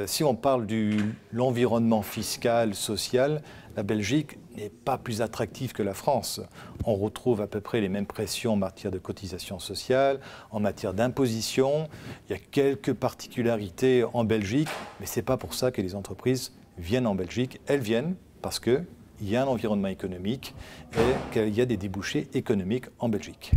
Si on parle de l'environnement fiscal, social, la Belgique n'est pas plus attractive que la France. On retrouve à peu près les mêmes pressions en matière de cotisation sociale, en matière d'imposition. Il y a quelques particularités en Belgique, mais ce n'est pas pour ça que les entreprises viennent en Belgique. Elles viennent parce qu'il y a un environnement économique et qu'il y a des débouchés économiques en Belgique.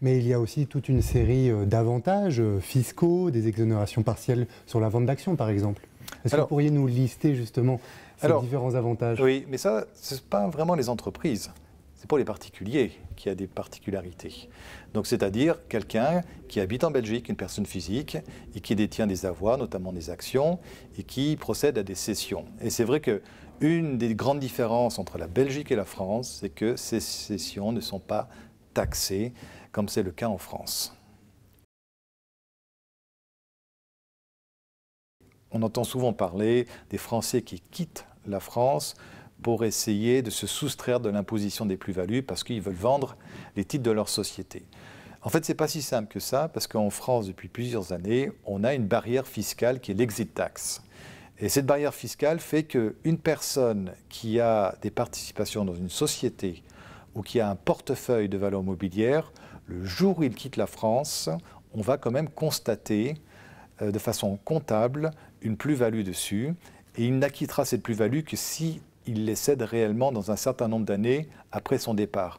Mais il y a aussi toute une série d'avantages fiscaux, des exonérations partielles sur la vente d'actions, par exemple. Est-ce que vous pourriez nous lister justement ces différents avantages? Oui, mais ça, ce n'est pas vraiment les entreprises. C'est pour les particuliers qui a des particularités. Donc, c'est-à-dire quelqu'un qui habite en Belgique, une personne physique, et qui détient des avoirs, notamment des actions, et qui procède à des cessions. Et c'est vrai qu'une des grandes différences entre la Belgique et la France, c'est que ces cessions ne sont pas taxées, comme c'est le cas en France. On entend souvent parler des Français qui quittent la France pour essayer de se soustraire de l'imposition des plus-values parce qu'ils veulent vendre les titres de leur société. En fait, ce n'est pas si simple que ça, parce qu'en France, depuis plusieurs années, on a une barrière fiscale qui est l'exit tax. Et cette barrière fiscale fait qu'une personne qui a des participations dans une société ou qui a un portefeuille de valeurs mobilières, le jour où il quitte la France, on va quand même constater de façon comptable une plus-value dessus, et il n'acquittera cette plus-value que s'il les cède réellement dans un certain nombre d'années après son départ.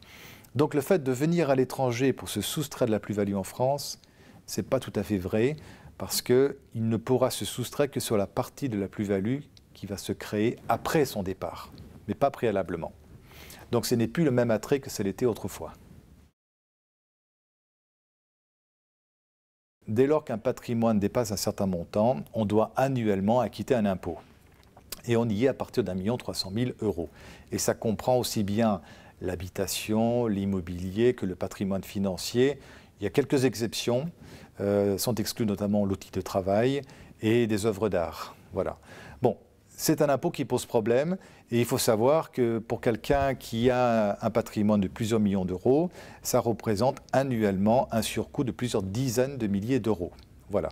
Donc le fait de venir à l'étranger pour se soustraire de la plus-value en France, ce n'est pas tout à fait vrai, parce qu'il ne pourra se soustraire que sur la partie de la plus-value qui va se créer après son départ, mais pas préalablement. Donc ce n'est plus le même attrait que ça l'était autrefois. Dès lors qu'un patrimoine dépasse un certain montant, on doit annuellement acquitter un impôt. Et on y est à partir d'1 300 000 €. Et ça comprend aussi bien l'habitation, l'immobilier que le patrimoine financier. Il y a quelques exceptions, sont exclus notamment l'outil de travail et des œuvres d'art. Voilà. Bon, c'est un impôt qui pose problème et il faut savoir que pour quelqu'un qui a un patrimoine de plusieurs millions d'euros, ça représente annuellement un surcoût de plusieurs dizaines de milliers d'euros. Voilà.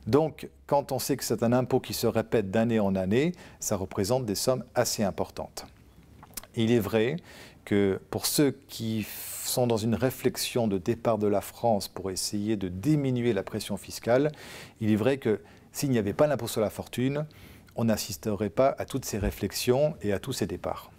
Donc, quand on sait que c'est un impôt qui se répète d'année en année, ça représente des sommes assez importantes. Il est vrai que pour ceux qui sont dans une réflexion de départ de la France pour essayer de diminuer la pression fiscale, il est vrai que s'il n'y avait pas l'impôt sur la fortune, on n'assisterait pas à toutes ces réflexions et à tous ces départs.